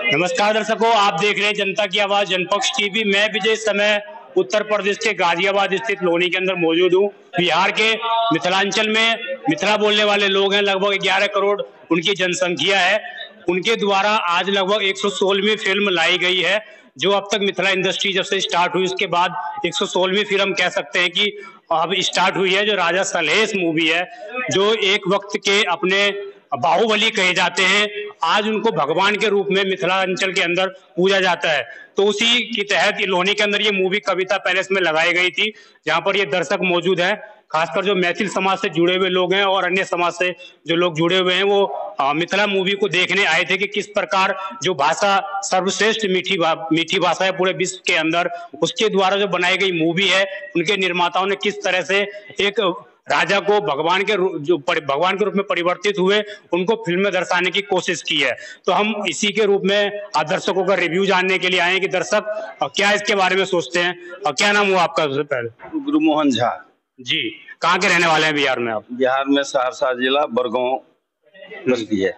नमस्कार दर्शकों, आप देख रहे हैं जनता की आवाज जनपक्ष टीवी। मैं विजय, इस समय उत्तर प्रदेश के गाजियाबाद स्थित लोनी के अंदर मौजूद हूँ। बिहार के मिथिलांचल में मिथिला बोलने वाले लोग हैं, लगभग 11 करोड़ उनकी जनसंख्या है। उनके द्वारा आज लगभग 116वीं फिल्म लाई गई है, जो अब तक मिथिला इंडस्ट्री जब से स्टार्ट हुई उसके बाद 116वीं फिल्म कह सकते हैं कि अब स्टार्ट हुई है। जो राजा सलहेश मूवी है, जो एक वक्त के अपने बाहुबली कहे जाते हैं, आज उनको भगवान के रूप में मिथिलांचल के अंदर पूजा जाता है। तो उसी की तहत लोनी के अंदर ये मूवी कविता पैलेस में लगाई गई थी, जहां पर ये दर्शक मौजूद है। खासकर जो मैथिल समाज से जुड़े हुए लोग हैं और अन्य समाज से जो लोग जुड़े हुए हैं, वो मिथिला मूवी को देखने आए थे कि किस प्रकार जो भाषा सर्वश्रेष्ठ मीठी भाषा है पूरे विश्व के अंदर, उसके द्वारा जो बनाई गई मूवी है, उनके निर्माताओं ने किस तरह से एक राजा को भगवान के रूप में परिवर्तित हुए उनको फिल्म में दर्शाने की कोशिश की है। तो हम इसी के रूप में दर्शकों का रिव्यू जानने के लिए आए हैं कि दर्शक क्या इसके बारे में सोचते हैं। और क्या नाम हुआ आपका? सबसे पहले गुरुमोहन झा जी। कहाँ के रहने वाले हैं बिहार में आप? बिहार में सहरसा जिला बरगांव बस्ती है।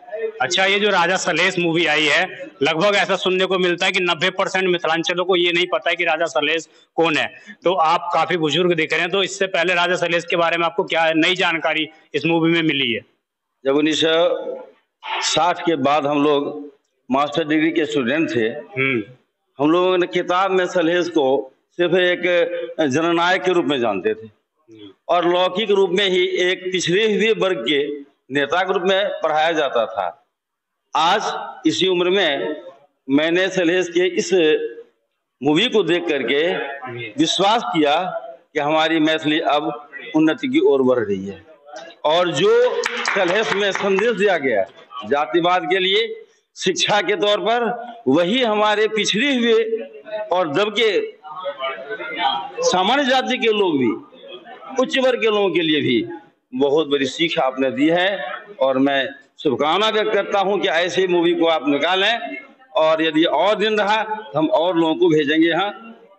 अच्छा, ये जो राजा सलहेश मूवी आई है, लगभग ऐसा सुनने को मिलता है कि 90% मिथिलांचलों को ये नहीं पता है कि राजा सलहेश कौन है। तो आप काफी बुजुर्ग दिख रहे हैं, तो इससे पहले राजा सलहेश के बारे में आपको क्या नई जानकारी इस मूवी में मिली है? जब 1960 के बाद हम लोग मास्टर डिग्री के स्टूडेंट थे, हम लोगों ने किताब में सलहेश को सिर्फ एक जननायक के रूप में जानते थे और लौकिक रूप में ही एक पिछड़े हुए वर्ग के नेता के रूप में पढ़ाया जाता था। आज इसी उम्र में मैंने सलहेश के इस मूवी को देख करके विश्वास किया कि हमारी मैथिली अब उन्नति की ओर बढ़ रही है। और जो सलहेश में संदेश दिया गया जातिवाद के लिए शिक्षा के तौर पर, वही हमारे पिछड़े हुए और दबके सामान्य जाति के लोग भी, उच्च वर्ग के लोगों के लिए भी बहुत बड़ी सीख आपने दी है। और मैं शुभकामना व्यक्त करता हूं कि ऐसे मूवी को आप निकालें, और यदि और दिन रहा तो हम और लोगों को भेजेंगे यहाँ,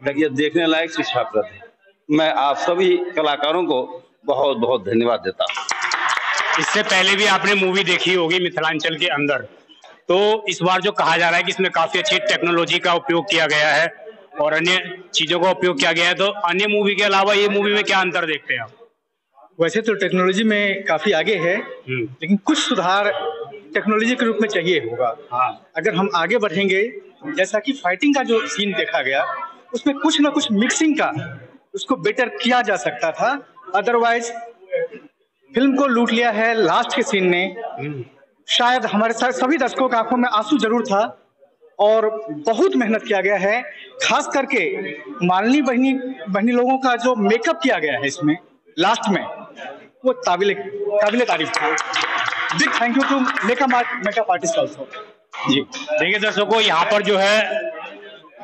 ताकि देखने लायक शिक्षाप्रद है। मैं आप सभी कलाकारों को बहुत बहुत धन्यवाद देता हूँ। इससे पहले भी आपने मूवी देखी होगी मिथिलांचल के अंदर, तो इस बार जो कहा जा रहा है कि इसमें काफी अच्छी टेक्नोलॉजी का उपयोग किया गया है और अन्य चीजों का उपयोग किया गया है, तो अन्य मूवी के अलावा ये मूवी में क्या अंतर देखते हैं आप? वैसे तो टेक्नोलॉजी में काफी आगे है, लेकिन कुछ सुधार टेक्नोलॉजी के रूप में चाहिए होगा। अगर हम आगे बढ़ेंगे, जैसा कि फाइटिंग का जो सीन देखा गया, उसमें कुछ ना कुछ मिक्सिंग का उसको बेटर किया जा सकता था। अदरवाइज फिल्म को लूट लिया है लास्ट के सीन ने। शायद हमारे साथ सभी दर्शकों की आंखों में आंसू जरूर था और बहुत मेहनत किया गया है। खास करके मालनी बहनी लोगों का जो मेकअप किया गया है इसमें लास्ट में, वो काबिले तारीफ था। Big thank you to makeup artist also. जी देखिए दर्शकों, यहाँ पर जो है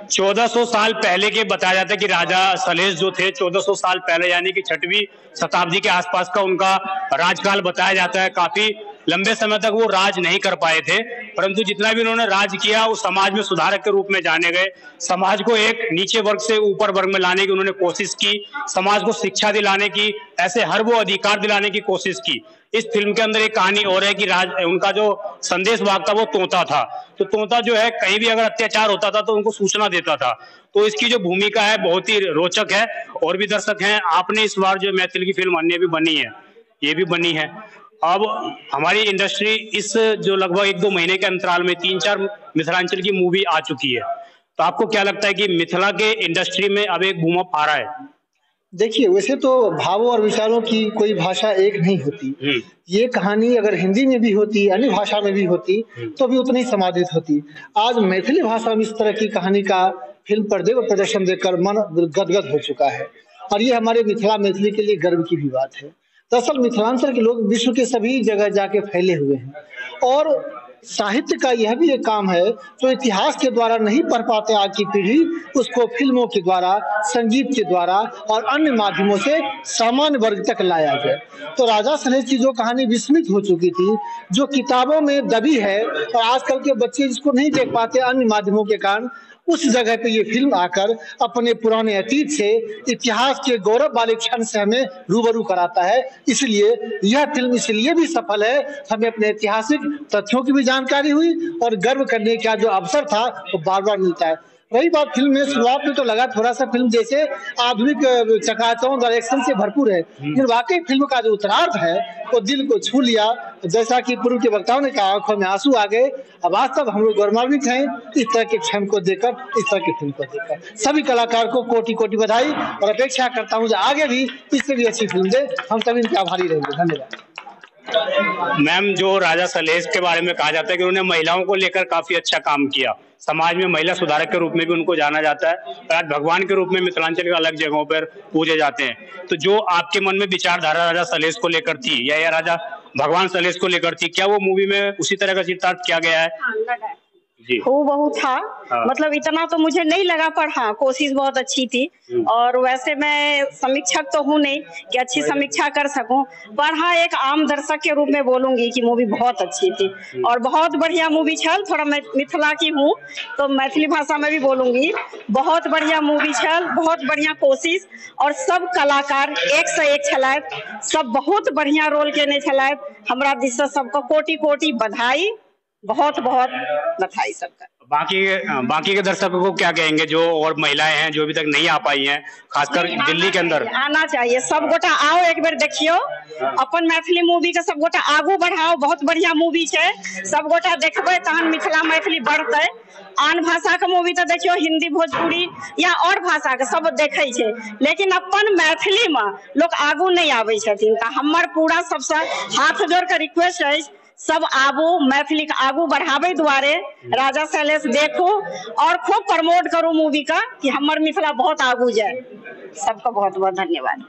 1400 साल पहले के बताया जाता है कि राजा सलहेश जो थे 1400 साल पहले, यानी कि 6वीं शताब्दी के आसपास का उनका राजकाल बताया जाता है। काफी लंबे समय तक वो राज नहीं कर पाए थे, परंतु जितना भी उन्होंने राज किया वो समाज में सुधारक के रूप में जाने गए। समाज को एक नीचे वर्ग से ऊपर वर्ग में लाने की उन्होंने कोशिश की, समाज को शिक्षा दिलाने की, ऐसे हर वो अधिकार दिलाने की कोशिश की। इस फिल्म के अंदर एक कहानी और है कि उनका जो संदेश वाहक था वो तोता था। तो तोता जो है कहीं भी अगर अत्याचार होता था तो उनको सूचना देता था। तो इसकी जो भूमिका है बहुत ही रोचक है। और भी दर्शक हैं, आपने इस बार जो मैथिल की फिल्म अन्य भी बनी है, ये भी बनी है। अब हमारी इंडस्ट्री इस जो लगभग 1-2 महीने के अंतराल में 3-4 मिथिलांचल की मूवी आ चुकी है, तो आपको क्या लगता है कि मिथिला के इंडस्ट्री में अब एक बूम अप आ रहा है? देखिए, वैसे तो भावों और विचारों की कोई भाषा एक नहीं होती। ये कहानी अगर हिंदी में भी होती, अन्य भाषा में भी होती, तो भी उतनी समादित होती। आज मैथिली भाषा में इस तरह की कहानी का फिल्म पर्दे पर प्रदर्शन देखकर मन गदगद हो चुका है, और ये हमारे मैथिली के लिए गर्व की भी बात है। दरअसल मिथिलांचल के लोग विश्व के सभी जगह जाके फैले हुए हैं, और साहित्य का यह भी एक काम है जो इतिहास के द्वारा नहीं पढ़ पाते आज की पीढ़ी, उसको फिल्मों के द्वारा, संगीत के द्वारा और अन्य माध्यमों से सामान्य वर्ग तक लाया जाए। तो राजा सलहेश की जो कहानी विस्मृत हो चुकी थी, जो किताबों में दबी है और आजकल के बच्चे जिसको नहीं देख पाते अन्य माध्यमों के कारण, उस जगह पे ये फिल्म आकर अपने पुराने अतीत से, इतिहास के गौरव वाले क्षण से हमें रूबरू कराता है। इसलिए यह फिल्म इसलिए भी सफल है, हमें अपने ऐतिहासिक तथ्यों की भी जानकारी हुई और गर्व करने का जो अवसर था वो बार बार मिलता है। रही बात फिल्म में, शुरुआत में तो लगा थोड़ा सा फिल्म जैसे आधुनिक चकाचौंध और एक्शन से भरपूर है, लेकिन वाकई फिल्म का जो उत्तरार्ध है वो दिल को छू लिया। जैसा कि पूर्व के वक्ताओं ने कहा, आंखों में आंसू आ गए। अब वास्तव हम लोग गौरवान्वित हैं इस तरह के क्षण को देखकर, इस तरह की फिल्म को देखकर। सभी कलाकार को कोटि कोटि बधाई और अपेक्षा करता हूँ जो आगे भी इससे भी अच्छी फिल्म दे। हम सभी इनके आभारी रहेंगे। धन्यवाद। मैम, जो राजा सलहेस के बारे में कहा जाता है कि उन्होंने महिलाओं को लेकर काफी अच्छा काम किया, समाज में महिला सुधारक के रूप में भी उनको जाना जाता है, और आज भगवान के रूप में मिथिलांचल के अलग जगहों पर पूजे जाते हैं। तो जो आपके मन में विचारधारा राजा सलहेस को लेकर थी या राजा भगवान सलहेस को लेकर थी, क्या वो मूवी में उसी तरह का चित्रार्थ किया गया है? जी, वो बहुत था। मतलब इतना तो मुझे नहीं लगा, पर हाँ कोशिश बहुत अच्छी थी। और वैसे मैं समीक्षक तो हूँ नहीं कि अच्छी समीक्षा कर सकूं, पर हाँ एक आम दर्शक के रूप में बोलूंगी कि मूवी बहुत अच्छी थी और बहुत बढ़िया मूवी छल। थोड़ा मैं मिथिला की हूँ तो मैथिली भाषा में भी बोलूंगी। बहुत बढ़िया मूवी छल, बहुत बढ़िया कोशिश, और सब कलाकार एक से एक छलैथ, सब बहुत बढ़िया रोल केने छलैथ। हमरा दिस से सबको कोटि कोटि बधाई, बहुत बहुत बधाई सबका। बाकी के दर्शकों को क्या कहेंगे जो और महिलाएं हैं जो अभी तक नहीं आ पाई हैं, खासकर दिल्ली के अंदर? आना चाहिए, सब गोटा आओ, एक बार देखियो अपन मैथिली मूवी के, सब गोटा आगू बढ़ाओ। बहुत बढ़िया मूवी है, सब गोटा देखबे तहन मिथिला मैथिली बढ़ते। आन भाषा के मूवी तो देखियो, हिंदी भोजपुरी या और भाषा के सब देखे छे, लेकिन अपन मैथिली में लोग आगू नहीं आवे छथिन। त हमर पूरा सबसे हाथ जोड़ के रिक्वेस्ट है, सब आबू, मैथिली का आगू बढ़ावे द्वारे राजा सलहेस देखो और खूब प्रमोट करो मूवी का कि हमार मिथिला बहुत आगू जाए। सबका बहुत बहुत धन्यवाद।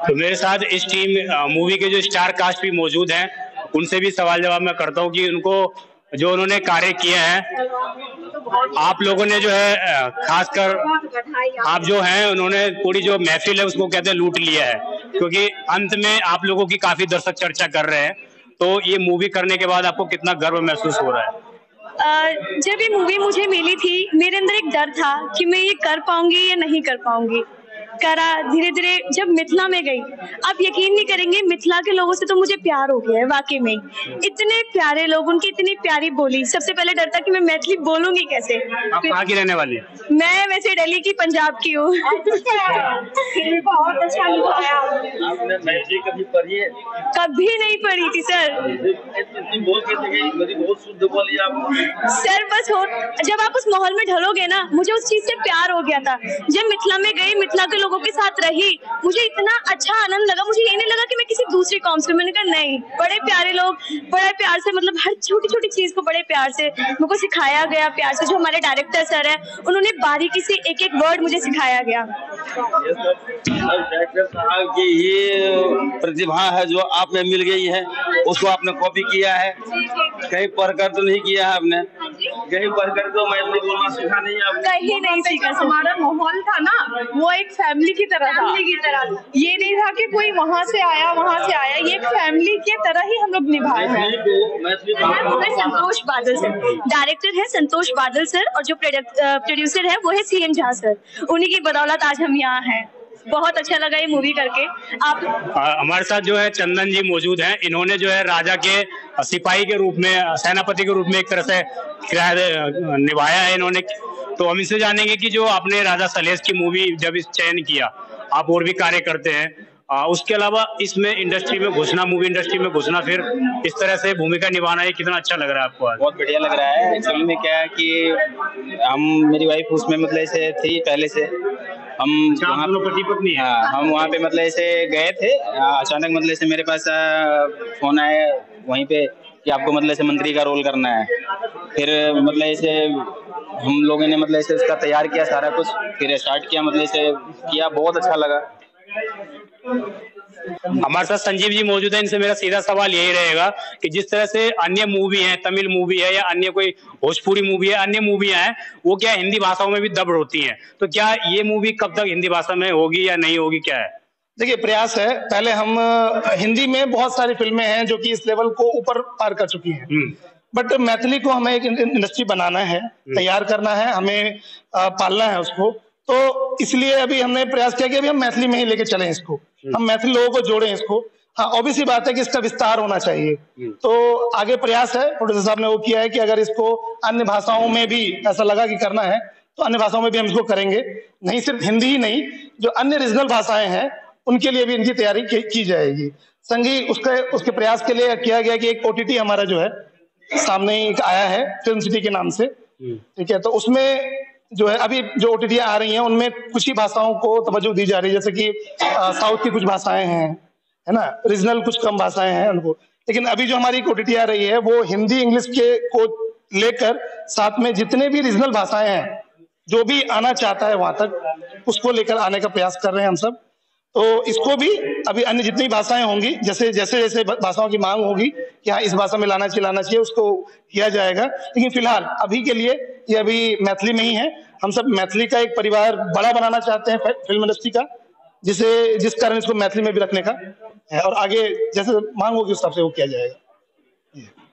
तो मेरे साथ इस टीम मूवी के जो स्टार कास्ट भी मौजूद हैं, उनसे भी सवाल जवाब मैं करता हूँ कि उनको जो उन्होंने कार्य किया है, आप लोगों ने जो है खासकर आप जो हैं उन्होंने पूरी जो महफिल है उसको कहते हैं लूट लिया है, क्योंकि अंत में आप लोगों की काफी दर्शक चर्चा कर रहे हैं। तो ये मूवी करने के बाद आपको कितना गर्व महसूस हो रहा है? जब ये मूवी मुझे मिली थी, मेरे अंदर एक डर था कि मैं ये कर पाऊंगी या नहीं कर पाऊंगी। करा धीरे धीरे, जब मिथिला में गई, आप यकीन नहीं करेंगे, मिथिला के लोगों से तो मुझे प्यार हो गया है वाकई में। इतने प्यारे लोग, उनकी इतनी प्यारी बोली। सबसे पहले डर था कि मैं मैथिली बोलूंगी कैसे। आप कहाँ की रहने वाली है? मैं वैसे दिल्ली की, पंजाब की हूँ। बहुत अच्छा निभाया। आपने मैथिली कभी पढ़ी है? कभी नहीं पढ़ी थी सर। बहुत शुद्ध बोली आप सर। बस हो, जब आप उस माहौल में ढलोगे ना, मुझे उस चीज से प्यार हो गया था। जब मिथिला में गई, मिथिला के लोगों के साथ रही, मुझे इतना अच्छा आनंद लगा। मुझे ये नहीं लगा कि मैं किसी दूसरी कौम से। मैंने कहा नहीं, बड़े प्यारे लोग, बड़े प्यार से, मतलब हर छोटी छोटी चीज को बड़े प्यार से मुझको सिखाया गया। प्यार से जो हमारे डायरेक्टर सर है, उन्होंने बारीकी से एक एक वर्ड मुझे सिखाया गया। डायरेक्टर साहब की ये प्रतिभा है जो आप में मिल गई है, उसको आपने कॉपी किया है, कहीं पढ़कर तो नहीं किया है आपने? कहीं पढ़कर तो मैथिली बोलना सीखा नहीं आपने? कहीं नहीं सीखा। हमारा माहौल था ना, वो एक फैमिली की तरह था। ये नहीं था कि कोई वहाँ से आया वहाँ से आया, ये एक फैमिली की तरह ही हम लोग निभाए हैं। संतोष बादल सर डायरेक्टर है, संतोष बादल सर, और जो प्रोड्यूसर है वो है CN झा सर। उन्हीं की बदौलत आज हम यहाँ हैं। बहुत अच्छा लगा ये मूवी करके। आप हमारे साथ जो है चंदन जी मौजूद हैं। इन्होंने जो है राजा के सिपाही के रूप में, सेनापति के रूप में एक तरह से किरदार निभाया है इन्होंने। तो हम इनसे जानेंगे कि जो आपने राजा सलहेस की मूवी जब इस चयन किया, आप और भी कार्य करते हैं, उसके अलावा इसमें इंडस्ट्री में घुसना, मूवी इंडस्ट्री में घुसना, फिर इस तरह से भूमिका निभाना, ये कितना अच्छा लग रहा है आपको? बहुत बढ़िया लग रहा है। एक्चुअली में क्या है कि मेरी वाइफ उसमें मतलब ऐसे थी पहले से, हम वहाँ पति पत्नी। हाँ, हम वहाँ पे मतलब ऐसे गए थे, अचानक मतलब ऐसे मेरे पास फोन आया वहीं पे कि आपको मतलब ऐसे मंत्री का रोल करना है। फिर मतलब ऐसे हम लोगों ने मतलब ऐसे उसका तैयार किया सारा कुछ, फिर स्टार्ट किया, मतलब ऐसे किया, बहुत अच्छा लगा। हमारे साथ संजीव जी मौजूद है। इनसे मेरा सीधा सवाल यही रहेगा कि जिस तरह से अन्य मूवी है, तमिल मूवी है या अन्य कोई भोजपुरी मूवी है, अन्य मूवियां हैं, वो क्या हिंदी भाषाओं में भी डब होती हैं, तो क्या ये मूवी कब तक हिंदी भाषा में होगी या नहीं होगी, क्या है? देखिए, प्रयास है। पहले हम हिंदी में बहुत सारी फिल्में हैं जो कि इस लेवल को ऊपर पार कर चुकी हैं। बट मैथिली को हमें एक इंडस्ट्री बनाना है, तैयार करना है, हमें पालना है उसको। तो इसलिए अभी हमने प्रयास किया कि अभी हम मैथिली में ही लेके चलें इसको, हम मैथिली लोगों को जोड़ें इसको। हाँ, ऑब्वियस ही बात है कि इसका विस्तार होना चाहिए। तो आगे प्रयास है, प्रोड्यूसर साहब ने वो किया है कि अगर इसको अन्य भाषाओं में भी ऐसा लगा कि करना है तो अन्य भाषाओं में भी हम इसको करेंगे। नहीं सिर्फ हिंदी ही नहीं, जो अन्य रीजनल भाषाएं हैं उनके लिए भी इनकी तैयारी की जाएगी। संग ही उसके प्रयास के लिए किया गया कि एक OTT हमारा जो है सामने एक आया है फिल्म सिटी के नाम से, ठीक है। तो उसमें जो है अभी जो OTT आ रही हैं उनमें कुछ ही भाषाओं को तवज्जो दी जा रही है, जैसे कि साउथ की कुछ भाषाएं हैं, है ना, रीजनल कुछ कम भाषाएं हैं उनको। लेकिन अभी जो हमारी OTT आ रही है वो हिंदी इंग्लिश के को लेकर साथ में जितने भी रीजनल भाषाएं हैं, जो भी आना चाहता है वहां तक उसको लेकर आने का प्रयास कर रहे हैं हम सब। तो इसको भी अभी अन्य जितनी भाषाएं होंगी, जैसे जैसे भाषाओं की मांग होगी कि हाँ इस भाषा में लाना चाहिए उसको किया जाएगा। लेकिन फिलहाल अभी के लिए ये अभी मैथिली में ही है। हम सब मैथिली का एक परिवार बड़ा बनाना चाहते हैं फिल्म इंडस्ट्री का, जिस कारण इसको मैथिली में भी रखने का है, और आगे जैसे मांग होगी उस हिसाब से वो किया जाएगा।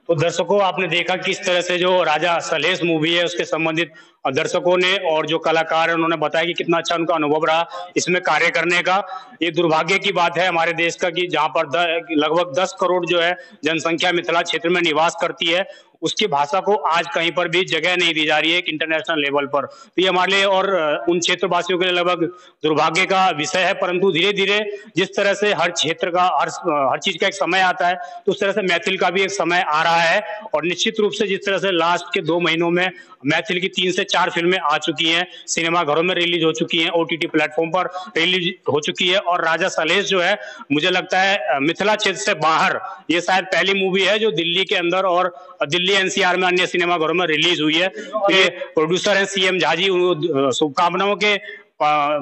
तो दर्शकों, आपने देखा किस तरह से जो राजा सलहेश मूवी है उसके संबंधित दर्शकों ने और जो कलाकार है उन्होंने बताया कि कितना अच्छा उनका अनुभव रहा इसमें कार्य करने का। ये दुर्भाग्य की बात है हमारे देश का कि जहां पर लगभग 10 करोड़ जो है जनसंख्या मिथिला क्षेत्र में निवास करती है, उसकी भाषा को आज कहीं पर भी जगह नहीं दी जा रही है एक इंटरनेशनल लेवल पर। तो ये हमारे लिए और उन क्षेत्रवासियों के लिए लगभग दुर्भाग्य का विषय है। परंतु धीरे धीरे जिस तरह से हर क्षेत्र का हर चीज का एक समय आता है, तो उस तरह से मैथिल का भी एक समय आ रहा है। और निश्चित रूप से जिस तरह से लास्ट के 2 महीनों में मैथिल की 3 से 4 फिल्में आ चुकी हैं, सिनेमा घरों में रिलीज हो चुकी हैं, OTT प्लेटफॉर्म पर रिलीज हो चुकी है। और राजा सलहेश जो है, मुझे लगता है मिथिला क्षेत्र से बाहर ये शायद पहली मूवी है जो दिल्ली के अंदर और दिल्ली NCR में अन्य सिनेमा घरों में रिलीज हुई है। ये प्रोड्यूसर है CM झा जी, शुभकामनाओं के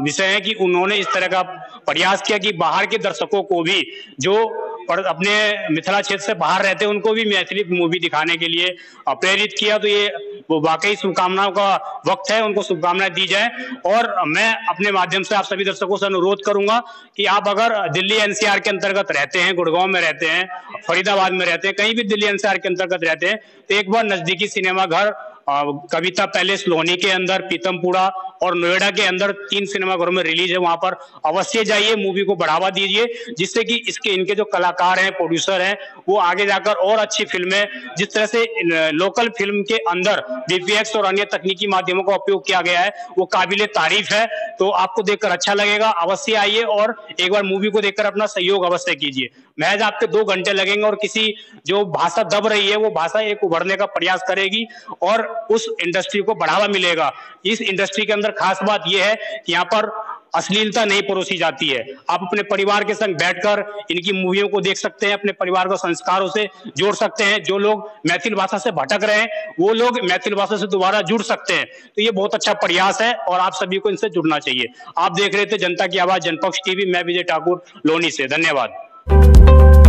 विषय है कि उन्होंने इस तरह का प्रयास किया कि बाहर के दर्शकों को भी जो अपने मिथिला क्षेत्र से बाहर रहते हैं उनको भी मैथिली मूवी दिखाने के लिए प्रेरित किया। तो ये वो वाकई शुभकामनाओं का वक्त है, उनको शुभकामनाएं दी जाए। और मैं अपने माध्यम से आप सभी दर्शकों से अनुरोध करूंगा कि आप अगर दिल्ली NCR के अंतर्गत रहते हैं, गुड़गांव में रहते हैं, फरीदाबाद में रहते हैं, कहीं भी दिल्ली NCR के अंतर्गत रहते हैं, तो एक बार नजदीकी सिनेमा घर कविता पैलेस लोनी के अंदर, पीतमपुरा और नोएडा के अंदर 3 सिनेमा घरों में रिलीज है, वहां पर अवश्य जाइए, मूवी को बढ़ावा दीजिए, जिससे कि इनके जो कलाकार हैं, प्रोड्यूसर हैं, वो आगे जाकर और अच्छी फिल्में, जिस तरह से लोकल फिल्म के अंदर VFX और अन्य तकनीकी माध्यमों का उपयोग किया गया है, वो काबिले तारीफ है। तो आपको देखकर अच्छा लगेगा, अवश्य आइए और एक बार मूवी को देखकर अपना सहयोग अवश्य कीजिए। महज आपके 2 घंटे लगेंगे और किसी जो भाषा दब रही है वो भाषा एक उभरने का प्रयास करेगी और उस इंडस्ट्री को बढ़ावा मिलेगा। इस इंडस्ट्री के अंदर खास बात यह है कि यहाँ पर अश्लीलता नहीं परोसी जाती है। आप अपने परिवार के संग बैठकर इनकी मूवियों को देख सकते हैं, अपने परिवार को संस्कारों से जोड़ सकते हैं। जो लोग मैथिल भाषा से भटक रहे हैं वो लोग मैथिल भाषा से दोबारा जुड़ सकते हैं। तो ये बहुत अच्छा प्रयास है और आप सभी को इनसे जुड़ना चाहिए। आप देख रहे थे जनता की आवाज जनपक्ष TV, मैं विजय ठाकुर लोनी से। धन्यवाद।